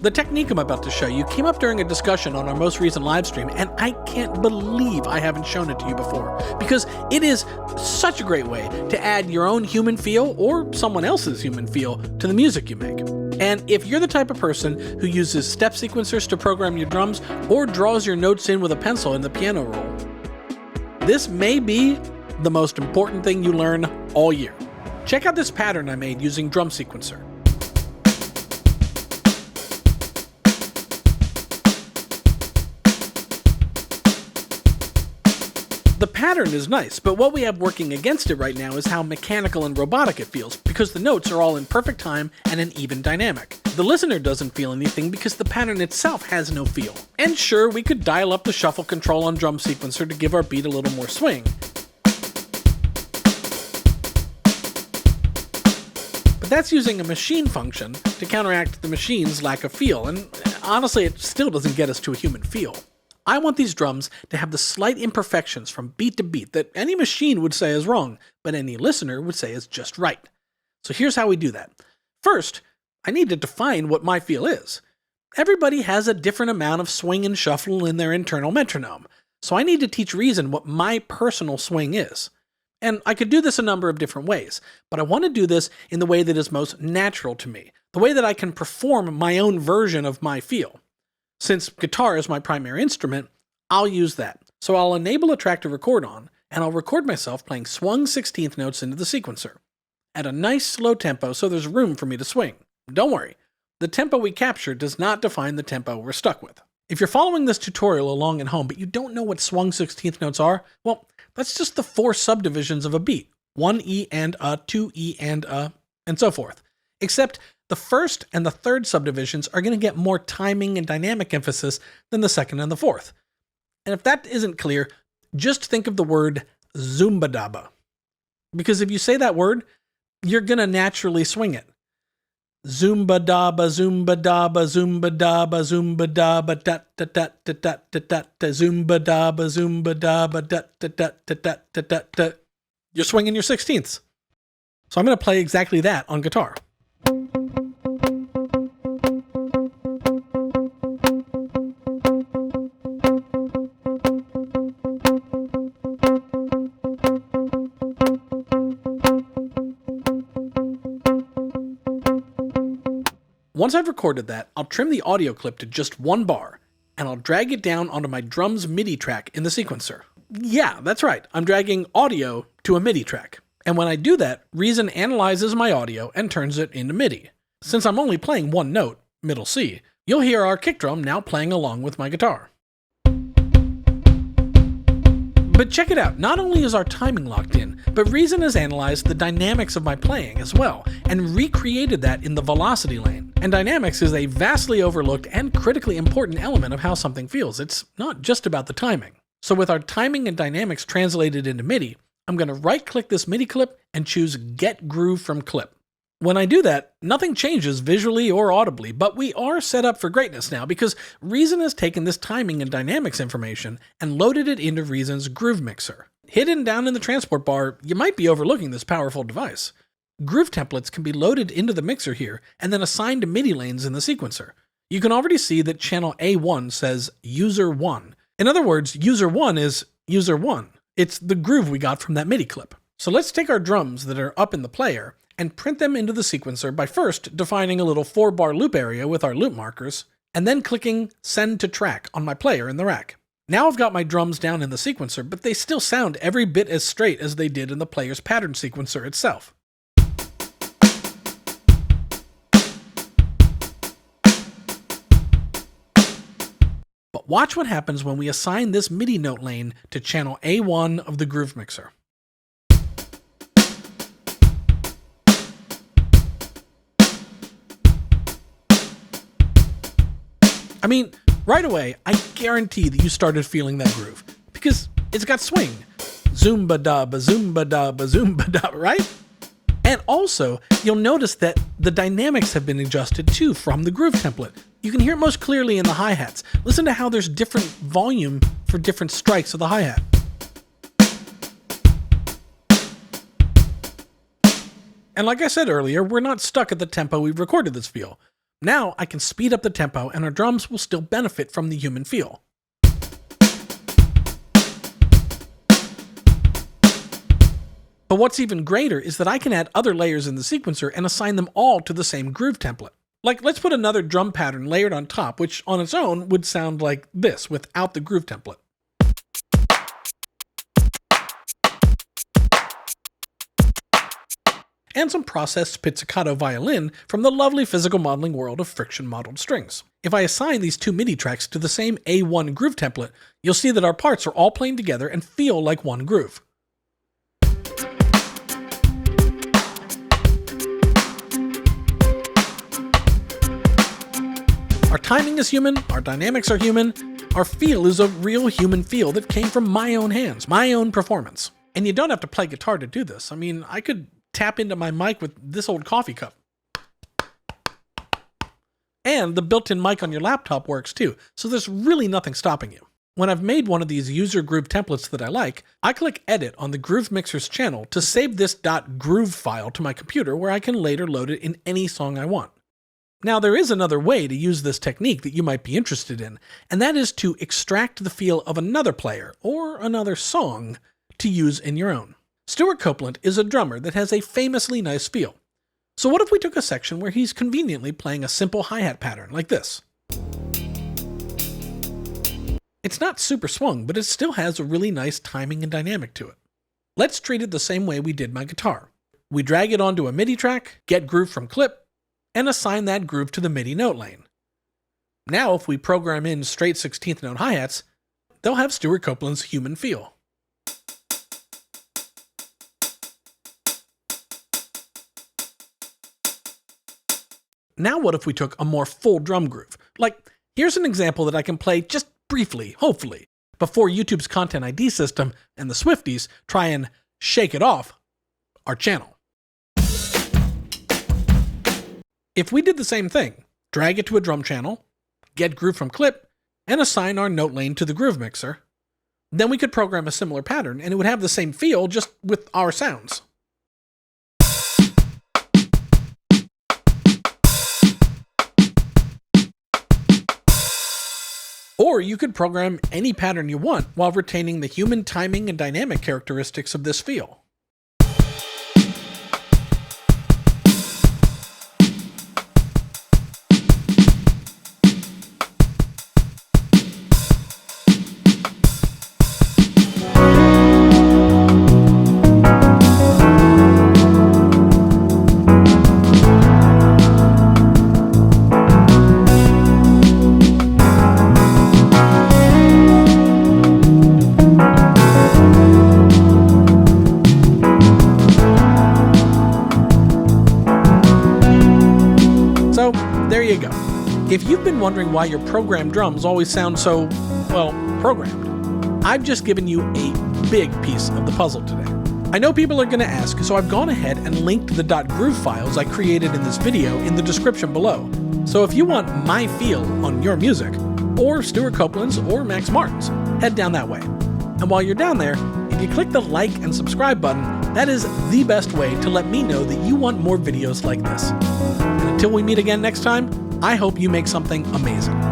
The technique I'm about to show you came up during a discussion on our most recent live stream, and I can't believe I haven't shown it to you before, because it is such a great way to add your own human feel or someone else's human feel to the music you make. And if you're the type of person who uses step sequencers to program your drums or draws your notes in with a pencil in the piano roll, this may be the most important thing you learn all year. Check out this pattern I made using Drum Sequencer. The pattern is nice, but what we have working against it right now is how mechanical and robotic it feels, because the notes are all in perfect time and an even dynamic. The listener doesn't feel anything because the pattern itself has no feel. And sure, we could dial up the shuffle control on Drum Sequencer to give our beat a little more swing. But that's using a machine function to counteract the machine's lack of feel, and honestly, it still doesn't get us to a human feel. I want these drums to have the slight imperfections from beat to beat that any machine would say is wrong, but any listener would say is just right. So here's how we do that. First, I need to define what my feel is. Everybody has a different amount of swing and shuffle in their internal metronome, so I need to teach Reason what my personal swing is. And I could do this a number of different ways, but I want to do this in the way that is most natural to me, the way that I can perform my own version of my feel. Since guitar is my primary instrument, I'll use that. So I'll enable a track to record on, and I'll record myself playing swung 16th notes into the sequencer at a nice slow tempo so there's room for me to swing. Don't worry, the tempo we capture does not define the tempo we're stuck with. If you're following this tutorial along at home but you don't know what swung 16th notes are, well, that's just the 4 subdivisions of a beat. 1 E and a, 2 E and a, and so forth. Except the first and the third subdivisions are going to get more timing and dynamic emphasis than the second and the fourth. And if that isn't clear, just think of the word zumba-daba. Because if you say that word, you're going to naturally swing it. Zumba-daba, zumba-daba, zumba-daba, zumba-daba, da-da-da-da-da-da-da, zumba-daba, zumba-daba, da-da-da-da-da-da-da. You're swinging your 16ths. So I'm going to play exactly that on guitar. Once I've recorded that, I'll trim the audio clip to just 1 bar, and I'll drag it down onto my drum's MIDI track in the sequencer. Yeah, that's right, I'm dragging audio to a MIDI track. And when I do that, Reason analyzes my audio and turns it into MIDI. Since I'm only playing 1 note, middle C, you'll hear our kick drum now playing along with my guitar. But check it out, not only is our timing locked in, but Reason has analyzed the dynamics of my playing as well, and recreated that in the velocity lane. And dynamics is a vastly overlooked and critically important element of how something feels. It's not just about the timing. So with our timing and dynamics translated into MIDI, I'm going to right-click this MIDI clip and choose Get Groove from Clip. When I do that, nothing changes visually or audibly, but we are set up for greatness now because Reason has taken this timing and dynamics information and loaded it into Reason's Groove Mixer. Hidden down in the transport bar, you might be overlooking this powerful device. Groove templates can be loaded into the mixer here and then assigned to MIDI lanes in the sequencer. You can already see that channel A1 says User 1. In other words, User 1 is User 1. It's the groove we got from that MIDI clip. So let's take our drums that are up in the player and print them into the sequencer by first defining a little 4-bar loop area with our loop markers, and then clicking Send to Track on my player in the rack. Now I've got my drums down in the sequencer, but they still sound every bit as straight as they did in the player's pattern sequencer itself. But watch what happens when we assign this MIDI note lane to channel A1 of the Groove Mixer. I mean, right away, I guarantee that you started feeling that groove, because it's got swing. Zumba-daba, zumba-daba, zumba-daba, right? And also, you'll notice that the dynamics have been adjusted too from the groove template. You can hear it most clearly in the hi-hats. Listen to how there's different volume for different strikes of the hi-hat. And like I said earlier, we're not stuck at the tempo we've recorded this feel. Now I can speed up the tempo and our drums will still benefit from the human feel. But what's even greater is that I can add other layers in the sequencer and assign them all to the same groove template. Like, let's put another drum pattern layered on top, which on its own would sound like this without the groove template. And some processed pizzicato violin from the lovely physical modeling world of friction modeled strings. If I assign these two MIDI tracks to the same A1 groove template, you'll see that our parts are all playing together and feel like one groove. Our timing is human, our dynamics are human, our feel is a real human feel that came from my own hands, my own performance. And you don't have to play guitar to do this. I mean, I could tap into my mic with this old coffee cup. And the built-in mic on your laptop works too, so there's really nothing stopping you. When I've made one of these user groove templates that I like, I click Edit on the Groove Mixer's channel to save this .groove file to my computer where I can later load it in any song I want. Now, there is another way to use this technique that you might be interested in, and that is to extract the feel of another player or another song to use in your own. Stuart Copeland is a drummer that has a famously nice feel. So what if we took a section where he's conveniently playing a simple hi-hat pattern like this? It's not super swung, but it still has a really nice timing and dynamic to it. Let's treat it the same way we did my guitar. We drag it onto a MIDI track, get groove from clip, and assign that groove to the MIDI note lane. Now if we program in straight 16th note hi-hats, they'll have Stuart Copeland's human feel. Now what if we took a more full drum groove? Like, here's an example that I can play just briefly, hopefully, before YouTube's Content ID system and the Swifties try and shake it off our channel. If we did the same thing, drag it to a drum channel, get groove from clip, and assign our note lane to the Groove Mixer, then we could program a similar pattern and it would have the same feel just with our sounds. Or you could program any pattern you want while retaining the human timing and dynamic characteristics of this feel. So, there you go. If you've been wondering why your programmed drums always sound so, well, programmed, I've just given you a big piece of the puzzle today. I know people are going to ask, so I've gone ahead and linked the .groove files I created in this video in the description below. So if you want my feel on your music, or Stuart Copeland's or Max Martin's, head down that way. And while you're down there, if you click the like and subscribe button, that is the best way to let me know that you want more videos like this. And until we meet again next time, I hope you make something amazing.